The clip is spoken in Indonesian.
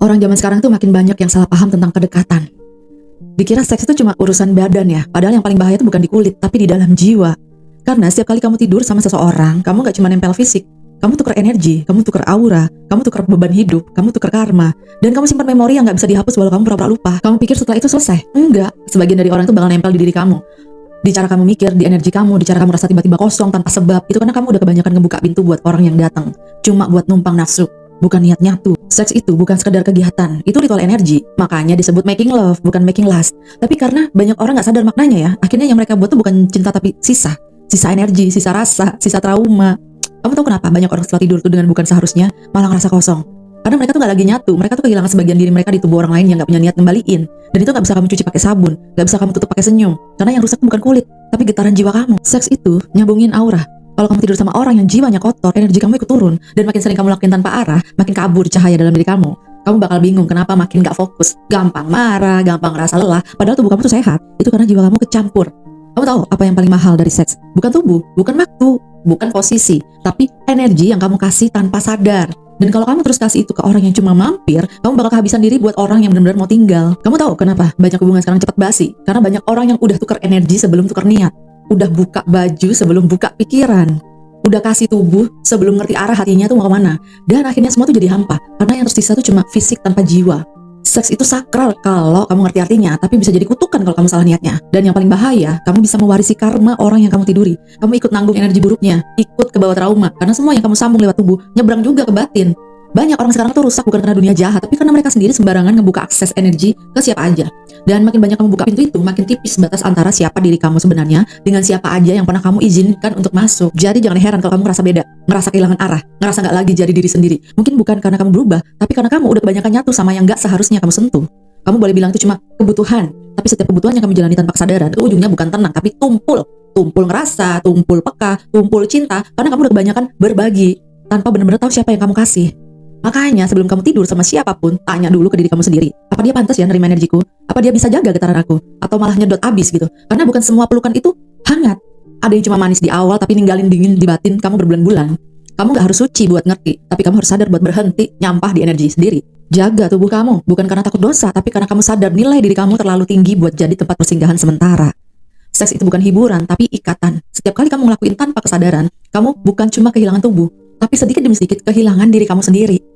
Orang zaman sekarang tuh makin banyak yang salah paham tentang kedekatan. Dikira seks itu cuma urusan badan ya, padahal yang paling bahaya itu bukan di kulit, tapi di dalam jiwa. Karena setiap kali kamu tidur sama seseorang, kamu gak cuma nempel fisik, kamu tukar energi, kamu tukar aura, kamu tukar beban hidup, kamu tukar karma, dan kamu simpan memori yang gak bisa dihapus walau kamu pura-pura lupa. Kamu pikir setelah itu selesai? Enggak, sebagian dari orang itu bakal nempel di diri kamu. Di cara kamu mikir, di energi kamu, di cara kamu rasa tiba-tiba kosong tanpa sebab. Itu karena kamu udah kebanyakan ngebuka pintu buat orang yang datang, cuma buat numpang nafsu, bukan niat nyatu. Seks itu bukan sekedar kegiatan, itu ritual energi. Makanya disebut making love, bukan making lust. Tapi karena banyak orang gak sadar maknanya ya, akhirnya yang mereka buat tuh bukan cinta tapi sisa energi, sisa rasa, sisa trauma. Kamu tahu kenapa banyak orang setelah tidur tuh dengan bukan seharusnya malah ngerasa kosong? Karena mereka tuh gak lagi nyatu, mereka tuh kehilangan sebagian diri mereka di tubuh orang lain yang gak punya niat ngembaliin. Dan itu gak bisa kamu cuci pakai sabun, gak bisa kamu tutup pakai senyum. Karena yang rusak bukan kulit, tapi getaran jiwa kamu. Seks itu nyambungin aura. Kalau kamu tidur sama orang yang jiwanya kotor, energi kamu ikut turun. Dan makin sering kamu lakuin tanpa arah, makin kabur cahaya dalam diri kamu. Kamu bakal bingung kenapa makin gak fokus, gampang marah, gampang ngerasa lelah. Padahal tubuh kamu tuh sehat, itu karena jiwa kamu kecampur. Kamu tahu apa yang paling mahal dari seks? Bukan tubuh, bukan waktu, bukan posisi, tapi energi yang kamu kasih tanpa sadar. Dan kalau kamu terus kasih itu ke orang yang cuma mampir, kamu bakal kehabisan diri buat orang yang benar-benar mau tinggal. Kamu tahu kenapa banyak hubungan sekarang cepat basi? Karena banyak orang yang udah tukar energi sebelum tukar niat. Udah buka baju sebelum buka pikiran. Udah kasih tubuh sebelum ngerti arah hatinya tuh mau kemana. Dan akhirnya semua tuh jadi hampa. Karena yang tersisa tuh cuma fisik tanpa jiwa. Seks itu sakral kalau kamu ngerti artinya, tapi bisa jadi kutukan kalau kamu salah niatnya. Dan yang paling bahaya, kamu bisa mewarisi karma orang yang kamu tiduri. Kamu ikut nanggung energi buruknya, ikut ke bawah trauma. Karena semua yang kamu sambung lewat tubuh, nyebrang juga ke batin. Banyak orang sekarang tuh rusak bukan karena dunia jahat, tapi karena mereka sendiri sembarangan ngebuka akses energi ke siapa aja. Dan makin banyak kamu buka pintu itu, makin tipis batas antara siapa diri kamu sebenarnya dengan siapa aja yang pernah kamu izinkan untuk masuk. Jadi jangan heran kalau kamu ngerasa beda, ngerasa kehilangan arah, ngerasa gak lagi jadi diri sendiri. Mungkin bukan karena kamu berubah, tapi karena kamu udah kebanyakan nyatu sama yang gak seharusnya kamu sentuh. Kamu boleh bilang itu cuma kebutuhan, tapi setiap kebutuhan yang kamu jalani tanpa kesadaran, itu ujungnya bukan tenang, tapi tumpul. Tumpul ngerasa, tumpul peka, tumpul cinta, karena kamu udah kebanyakan berbagi, tanpa benar-benar tahu siapa yang kamu kasih. Makanya sebelum kamu tidur sama siapapun, tanya dulu ke diri kamu sendiri. Apa dia pantas ya nerima energiku? Apa dia bisa jaga getaran aku? Atau malah nyedot abis gitu? Karena bukan semua pelukan itu hangat. Ada yang cuma manis di awal tapi ninggalin dingin di batin kamu berbulan-bulan. Kamu gak harus suci buat ngerti, tapi kamu harus sadar buat berhenti nyampah di energi sendiri. Jaga tubuh kamu, bukan karena takut dosa, tapi karena kamu sadar nilai diri kamu terlalu tinggi buat jadi tempat persinggahan sementara. Seks itu bukan hiburan, tapi ikatan. Setiap kali kamu ngelakuin tanpa kesadaran, kamu bukan cuma kehilangan tubuh, tapi sedikit demi sedikit kehilangan diri kamu sendiri.